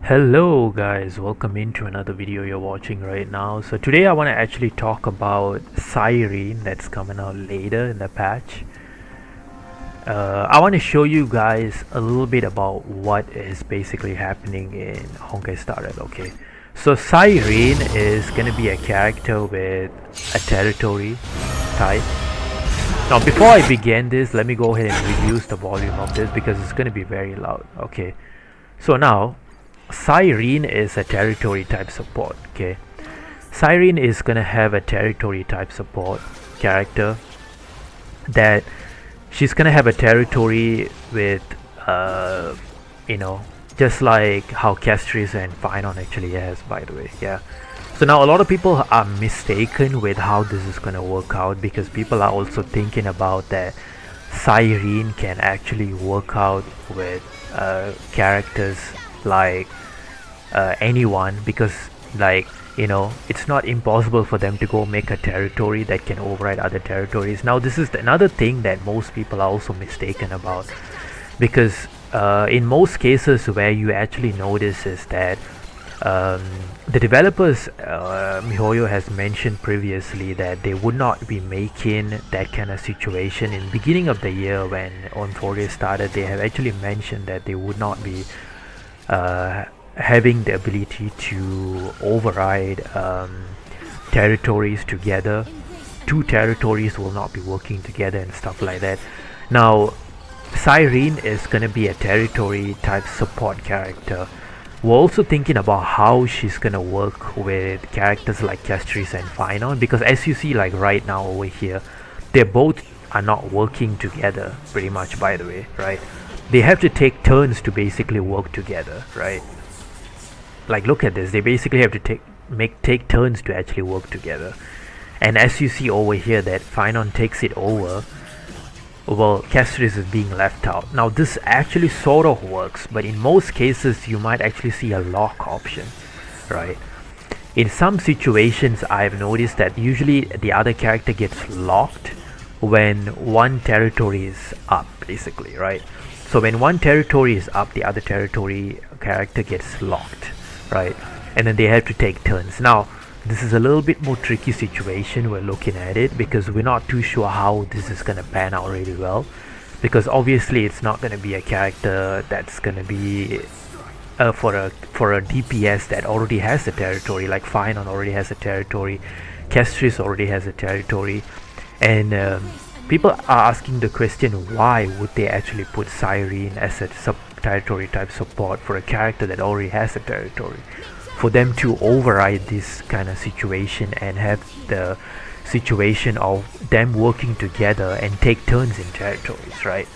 Hello guys, welcome into another video you're watching right now. So today I want to actually talk about Cyrene that's coming out later in the patch. I want to show you guys a little bit about what is basically happening in Honkai Star Rail. Okay, so Cyrene is going to be a character with a territory type. Now before I begin this, let me go ahead and reduce the volume of this because it's going to be very loud. Okay, so now Cyrene is a territory type support. Okay, Cyrene is gonna have a territory type support character that she's gonna have a territory with you know, just like how Castries and Finon actually has, by the way. Yeah, so now a lot of people are mistaken with how this is gonna work out because people are also thinking about that Cyrene can actually work out with characters like anyone, because it's not impossible for them to go make a territory that can override other territories. Now this is another thing that most people are also mistaken about, because in most cases where you actually notice is that the developers, MiHoYo has mentioned previously that they would not be making that kind of situation in the beginning of the year when On4 started. They have actually mentioned that they would not be having the ability to override territories together. Two territories will not be working together and stuff like that. Now Cyrene is going to be a territory type support character. We're also thinking about how she's going to work with characters like Castries and Finon, because as you see, like right now over here, they both are not working together pretty much, by the way, right? They have to take turns to basically work together, right? Like look at this, they basically have to take turns to actually work together. And as you see over here that Finon takes it over, well, Castries is being left out. Now this actually sort of works, but in most cases you might actually see a lock option, right? In some situations I've noticed that usually the other character gets locked when one territory is up, basically, right? So when one territory is up, the other territory character gets locked, right? And then they have to take turns. Now this is a little bit more tricky situation we're looking at it, because we're not too sure how this is gonna pan out really well, because obviously it's not gonna be a character that's gonna be for a DPS that already has a territory. Like Finon already has a territory, Castries already has a territory, and people are asking the question, why would they actually put Cyrene as a territory type support for a character that already has a territory? For them to override this kind of situation and have the situation of them working together and take turns in territories, right?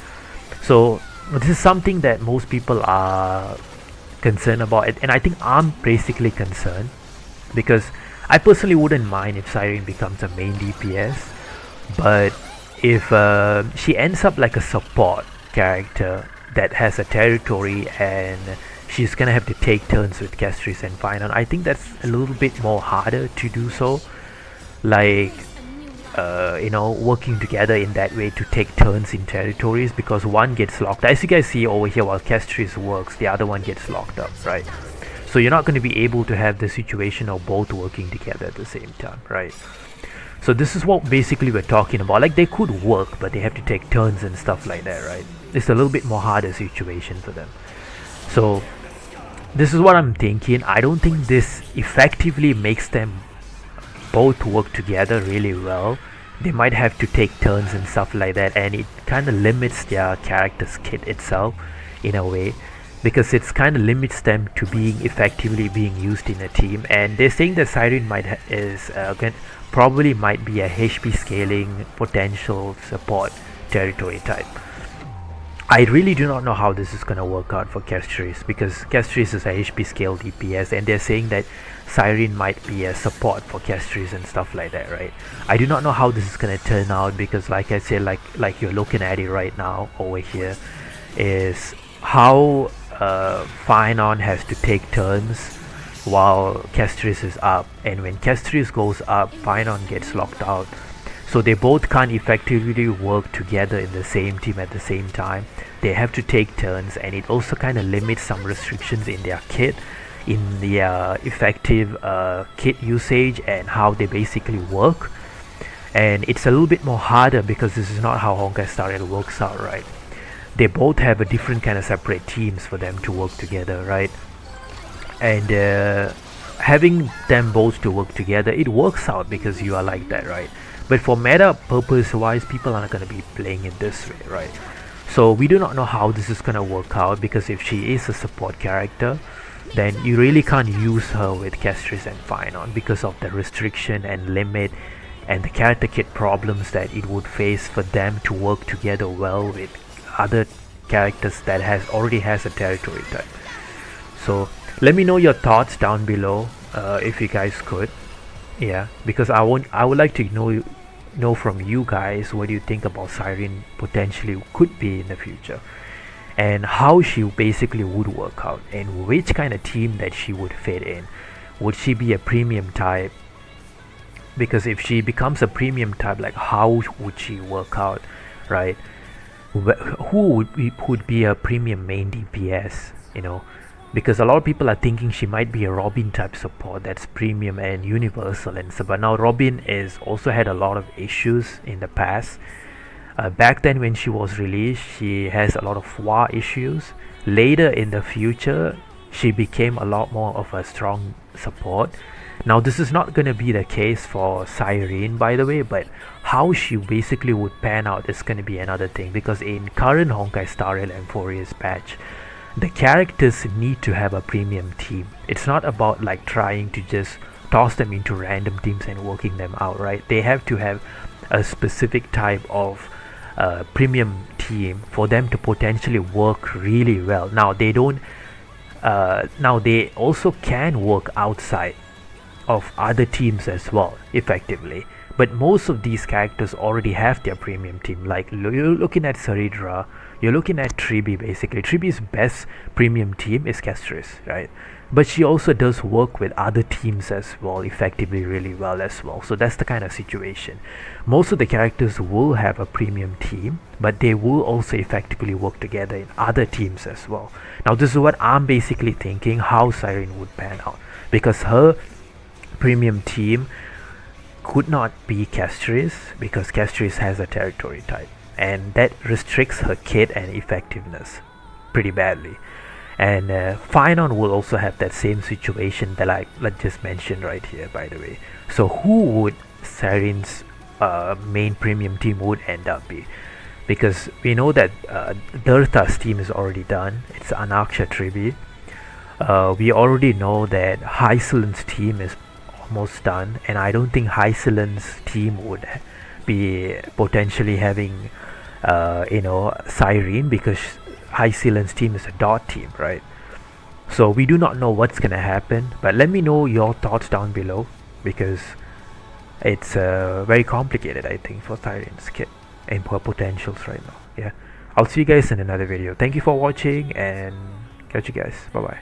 So this is something that most people are concerned about, and I think I'm basically concerned, because I personally wouldn't mind if Cyrene becomes a main DPS, but if she ends up like a support character that has a territory and she's gonna have to take turns with Castries and Finon, I think that's a little bit more harder to do so. Like working together in that way to take turns in territories, because one gets locked. As you guys see over here, while Castries works, the other one gets locked up, right? So you're not going to be able to have the situation of both working together at the same time, right? So this is what basically we're talking about. Like they could work, but they have to take turns and stuff like that, right? It's a little bit more harder situation for them. So this is what I'm thinking. I don't think this effectively makes them both work together really well. They might have to take turns and stuff like that, and it kind of limits their character's kit itself in a way, because it's kind of limits them to being effectively being used in a team. And they're saying that Cyrene probably might be a HP scaling potential support territory type. I really do not know how this is gonna work out for Castries, because Castries is a HP scale DPS, and they're saying that Cyrene might be a support for Castries and stuff like that, right? I do not know how this is gonna turn out, because like I said, like you're looking at it right now over here, is how Finon has to take turns while Castries is up, and when Castries goes up, Finon gets locked out. So they both can't effectively work together in the same team at the same time. They have to take turns, and it also kind of limits some restrictions in their kit, in the effective kit usage and how they basically work. And it's a little bit more harder because this is not how Honkai Star Rail works out, right? They both have a different kind of separate teams for them to work together, right? And having them both to work together, it works out because you are like that, right? But for meta purpose wise, people aren't going to be playing it this way, right? So we do not know how this is going to work out, because if she is a support character, then you really can't use her with Castris and Finon because of the restriction and limit and the character kit problems that it would face for them to work together well with other characters that already has a territory type. So let me know your thoughts down below, if you guys could. Yeah, because I would like to know from you guys what you think about Cyrene potentially could be in the future, and how she basically would work out, and which kind of team that she would fit in. Would she be a premium type? Because if she becomes a premium type, like how would she work out, right? Who would be a premium main DPS, you know? Because a lot of people are thinking she might be a Robin type support that's premium and universal and stuff. But now Robin is also had a lot of issues in the past. Back then when she was released, she has a lot of war issues. Later in the future, she became a lot more of a strong support. Now this is not going to be the case for Cyrene, by the way, but how she basically would pan out is going to be another thing, because in current Honkai Star Rail Emphorea's patch, the characters need to have a premium team. It's not about like trying to just toss them into random teams and working them out, right? They have to have a specific type of premium team for them to potentially work really well. Now they don't now they also can work outside of other teams as well effectively, but most of these characters already have their premium team. Like you're looking at Saridra, you're looking at Tribi. Basically Tribi's best premium team is Castris, right? But she also does work with other teams as well effectively really well as well. So that's the kind of situation. Most of the characters will have a premium team, but they will also effectively work together in other teams as well. Now this is what I'm basically thinking how Cyrene would pan out, because her premium team could not be Castris, because Castris has a territory type, and that restricts her kit and effectiveness pretty badly. And Finon will also have that same situation that I just mentioned right here, by the way. So who would Cyrene's main premium team would end up be? Because we know that Dirtha's team is already done. It's Anaksha Tribi. We already know that Hycelen's team is almost done, and I don't think Hycelen's team would be potentially having Cyrene, because Hycelen's team is a dot team, right? So we do not know what's gonna happen, but let me know your thoughts down below, because it's very complicated, I think, for Cyrene's kit and her potentials right now. Yeah, I'll see you guys in another video. Thank you for watching, and catch you guys. Bye bye.